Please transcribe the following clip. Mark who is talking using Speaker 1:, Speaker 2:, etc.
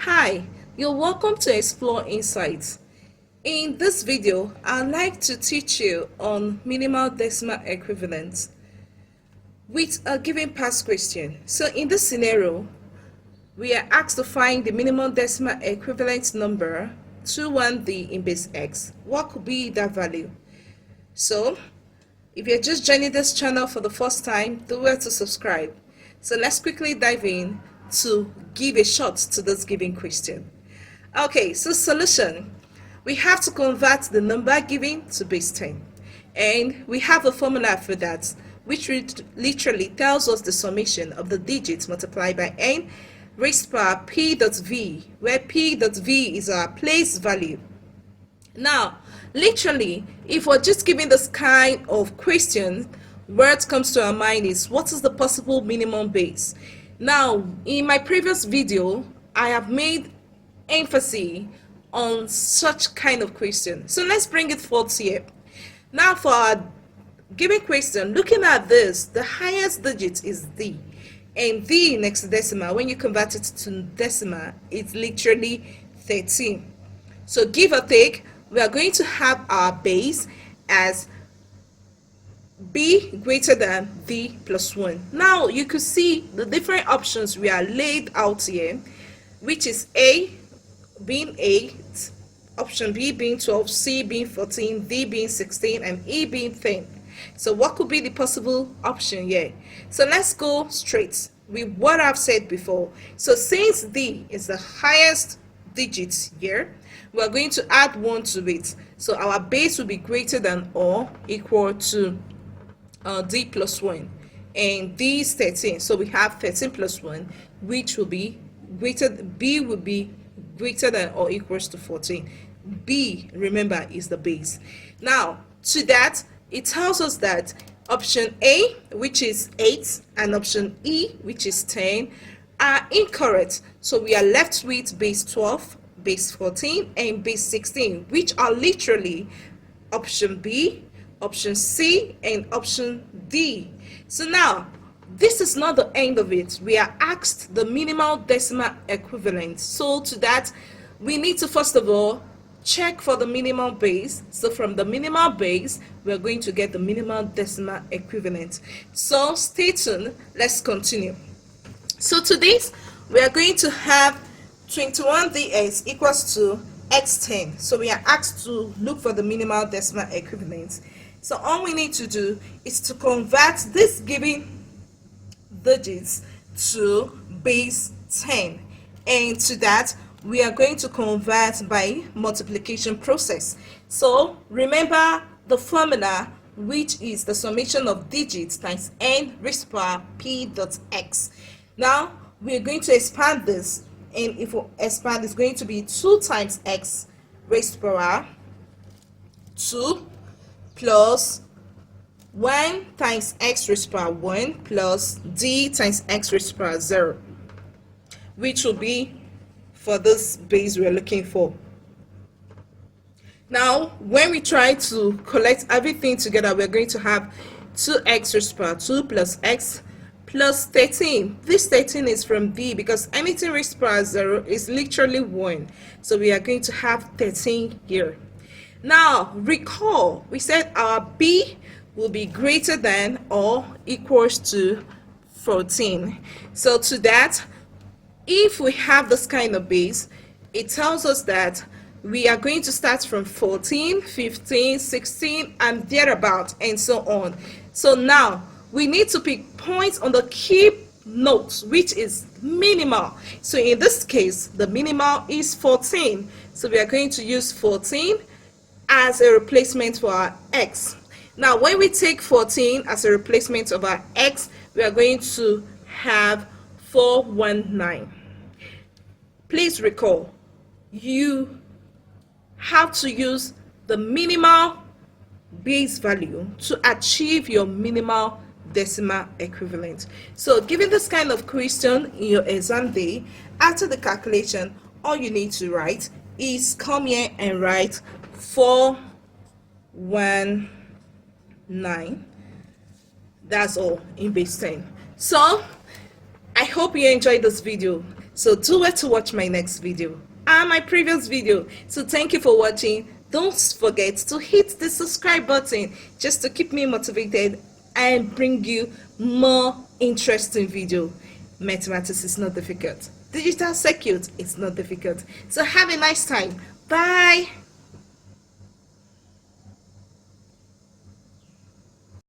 Speaker 1: Hi, you're welcome to Explore Insights. In this video, I'd like to teach you on minimal decimal equivalents with a given past question. So in this scenario, we are asked to find the minimum decimal equivalent number 21D in base x. What could be that value? So, if you're just joining this channel for the first time, do well to subscribe. So let's quickly dive in to give a shot to this given question. Okay, so solution. We have to convert the number given to base 10. And we have a formula for that, which literally tells us the summation of the digits multiplied by n raised to p dot v, where p dot v is our place value. Now, literally, if we're just given this kind of question, what comes to our mind is, what is the possible minimum base? Now, in my previous video, I have made emphasis on such kind of question. So let's bring it forth here. Now, for our given question, looking at this, the highest digit is d. And d next to decimal, when you convert it to decimal, it's literally 13. So give or take, we are going to have our base as b greater than d plus 1. Now you could see the different options we are laid out here, which is a being 8, option b being 12, c being 14, d being 16, and e being 10. So what could be the possible option here? So let's go straight with what I've said before. So since d is the highest digit here, we are going to add 1 to it. So our base will be greater than or equal to d plus 1. And d is 13. So we have 13 plus 1, which will be greater, b will be greater than or equals to 14. b, remember, is the base. Now, to that, it tells us that option A, which is 8, and option E, which is 10, are incorrect. So we are left with base 12, base 14, and base 16, which are literally option B, option C, and option D. So now, this is not the end of it. We are asked the minimal decimal equivalent. So to that, we need to first of all check for the minimal base. So from the minimal base, we're going to get the minimal decimal equivalent. So stay tuned. Let's continue. So to this, we are going to have 21dx equals to x10. So we are asked to look for the minimal decimal equivalent. So all we need to do is to convert this given digits to base 10. And to that, we are going to convert by multiplication process. So remember the formula, which is the summation of digits times n raised to power p dot x. Now we are going to expand this, and if we expand, it's going to be 2 times x raised to power 2 plus 1 times x raised to power 1 plus d times x raised to power 0, which will be for this base we're looking for. Now, when we try to collect everything together, we're going to have 2x raised to power 2 plus x plus 13. This 13 is from d, because anything raised to power 0 is literally 1. So we are going to have 13 here. Now, recall, we said our b will be greater than or equals to 14. So to that, if we have this kind of base, it tells us that we are going to start from 14, 15, 16, and thereabout, and so on. So now we need to pick points on the key note, which is minimal. So in this case, the minimal is 14. So we are going to use 14 as a replacement for our x. Now, when we take 14 as a replacement of our x, we are going to have 419. Please recall, you have to use the minimal base value to achieve your minimal decimal equivalent. So given this kind of question in your exam day, after the calculation, all you need to write is come here and write 419. That's all in base 10. So I hope you enjoyed this video. So do well to watch my next video and my previous video. So thank you for watching. Don't forget to hit the subscribe button just to keep me motivated and bring you more interesting video. Mathematics is not difficult. Digital circuit is not difficult. So have a nice time. Bye.